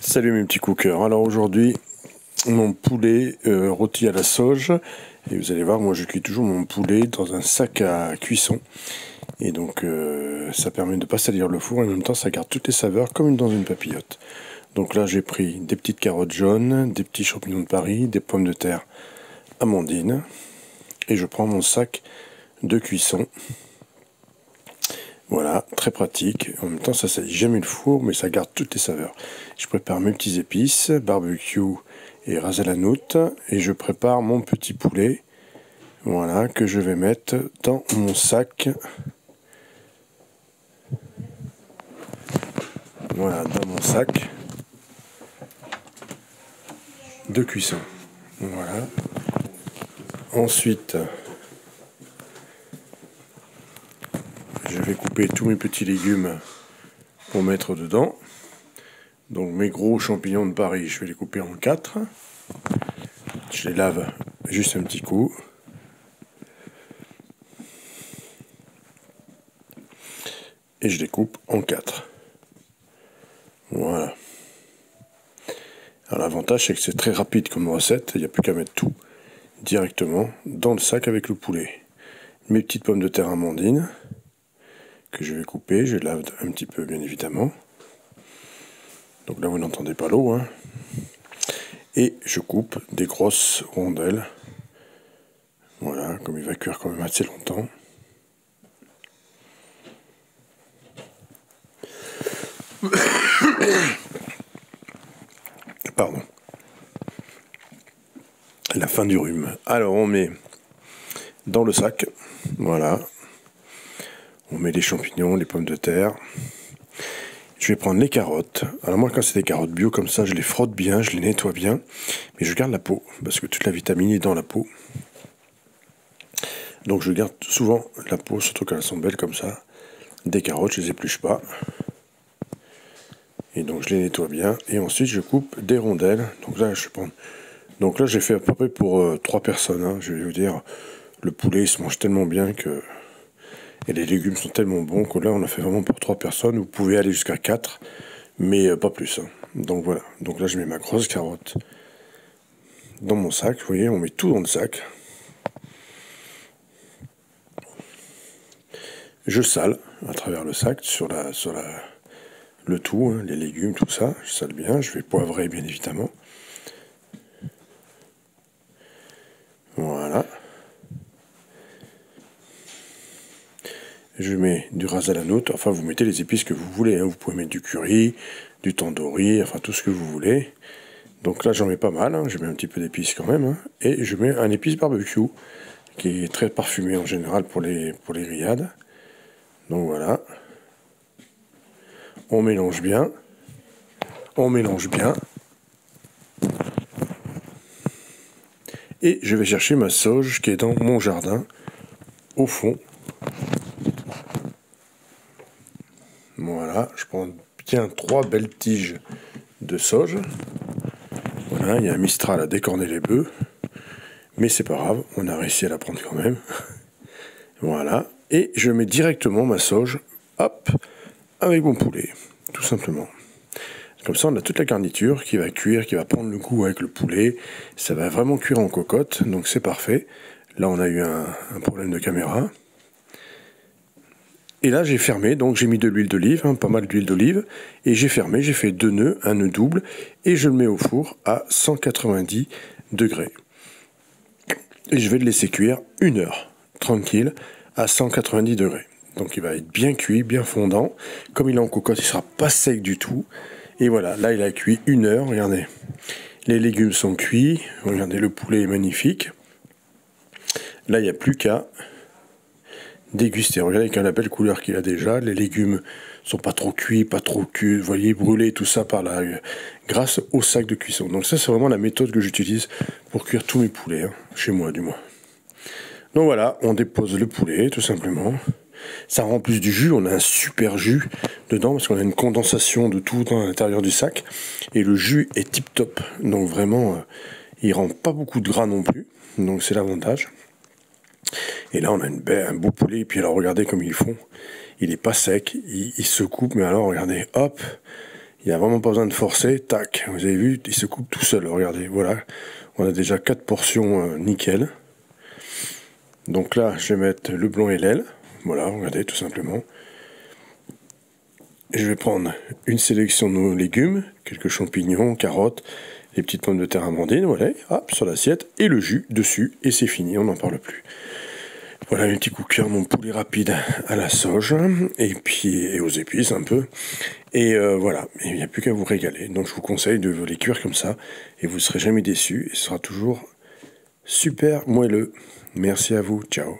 Salut mes petits cookers. Alors aujourd'hui, mon poulet rôti à la sauge. Et vous allez voir, moi je cuis toujours mon poulet dans un sac à cuisson. Et donc ça permet de ne pas salir le four et en même temps ça garde toutes les saveurs comme dans une papillote. Donc là j'ai pris des petites carottes jaunes, des petits champignons de Paris, des pommes de terre amandines. Et je prends mon sac de cuisson. Voilà, très pratique. En même temps, ça salit jamais le four, mais ça garde toutes les saveurs. Je prépare mes petits épices, barbecue et ras à la noute. Et je prépare mon petit poulet, voilà, que je vais mettre dans mon sac. Voilà, dans mon sac de cuisson. Voilà. Ensuite, je vais couper tous mes petits légumes pour mettre dedans. Donc mes gros champignons de Paris, je vais les couper en 4. Je les lave juste un petit coup. Et je les coupe en 4. Voilà. Alors l'avantage c'est que c'est très rapide comme recette, il n'y a plus qu'à mettre tout directement dans le sac avec le poulet. Mes petites pommes de terre amandines que je vais couper, je les lave un petit peu bien évidemment. Donc là vous n'entendez pas l'eau, hein. Et je coupe des grosses rondelles. Voilà, comme il va cuire quand même assez longtemps. Pardon. La fin du rhume. Alors on met dans le sac, voilà. On met les champignons, les pommes de terre. Je vais prendre les carottes. Alors moi quand c'est des carottes bio comme ça, je les frotte bien, je les nettoie bien. Mais je garde la peau, parce que toute la vitamine est dans la peau. Donc je garde souvent la peau, surtout quand elles sont belles comme ça. Des carottes, je les épluche pas. Et donc je les nettoie bien. Et ensuite je coupe des rondelles. Donc là je prends. Donc là j'ai fait à peu près pour 3 personnes. Hein. Je vais vous dire, le poulet il se mange tellement bien que. Et les légumes sont tellement bons que là on a fait vraiment pour 3 personnes. Vous pouvez aller jusqu'à 4, mais pas plus. Hein. Donc voilà. Donc là je mets ma grosse carotte dans mon sac. Vous voyez, on met tout dans le sac. Je sale à travers le sac sur le tout, hein, les légumes, tout ça. Je sale bien. Je vais poivrer bien évidemment. Voilà. Je mets du ras à la note. Enfin, vous mettez les épices que vous voulez. Hein. Vous pouvez mettre du curry, du tandoori, enfin tout ce que vous voulez. Donc là, j'en mets pas mal. Hein. Je mets un petit peu d'épices quand même. Hein. Et je mets un épice barbecue qui est très parfumé en général pour les grillades. Donc voilà. On mélange bien. On mélange bien. Et je vais chercher ma sauge qui est dans mon jardin, au fond. Voilà, je prends bien 3 belles tiges de sauge. Voilà, il y a un Mistral à décorner les bœufs. Mais c'est pas grave, on a réussi à la prendre quand même. Voilà, et je mets directement ma sauge, hop, avec mon poulet, tout simplement. Comme ça, on a toute la garniture qui va cuire, qui va prendre le goût avec le poulet. Ça va vraiment cuire en cocotte, donc c'est parfait. Là, on a eu un problème de caméra. Et là, j'ai fermé, donc j'ai mis de l'huile d'olive, hein, pas mal d'huile d'olive. Et j'ai fermé, j'ai fait 2 nœuds, un nœud double. Et je le mets au four à 190 degrés. Et je vais le laisser cuire 1 heure, tranquille, à 190 degrés. Donc il va être bien cuit, bien fondant. Comme il est en cocotte, il ne sera pas sec du tout. Et voilà, là il a cuit 1 heure, regardez. Les légumes sont cuits, regardez, le poulet est magnifique. Là, il n'y a plus qu'à déguster. Regardez quelle belle couleur qu'il a déjà. Les légumes sont pas trop cuits, pas trop cuits. Vous voyez, brûlés, tout ça grâce au sac de cuisson. Donc ça, c'est vraiment la méthode que j'utilise pour cuire tous mes poulets, hein, chez moi du moins. Donc voilà, on dépose le poulet, tout simplement. Ça rend plus du jus, on a un super jus dedans, parce qu'on a une condensation de tout dans l'intérieur du sac. Et le jus est tip top, donc vraiment, il rend pas beaucoup de gras non plus. Donc c'est l'avantage. Et là, on a un beau poulet. Et puis alors, regardez comme ils font. Il n'est pas sec, il se coupe, mais alors, regardez, hop, Il n'y a vraiment pas besoin de forcer. Tac, vous avez vu, il se coupe tout seul. Regardez, voilà. On a déjà 4 portions nickel. Donc là, je vais mettre le blanc et l'aile. Voilà, regardez, tout simplement. Et je vais prendre une sélection de nos légumes, quelques champignons, carottes, les petites pommes de terre amandines, voilà, hop, sur l'assiette, et le jus dessus, et c'est fini, on n'en parle plus. Voilà, un petit coup de cœur, mon poulet rapide à la sauge, et puis et aux épices un peu. Et voilà, il n'y a plus qu'à vous régaler. Donc je vous conseille de les cuire comme ça, et vous ne serez jamais déçus, et ce sera toujours super moelleux. Merci à vous, ciao.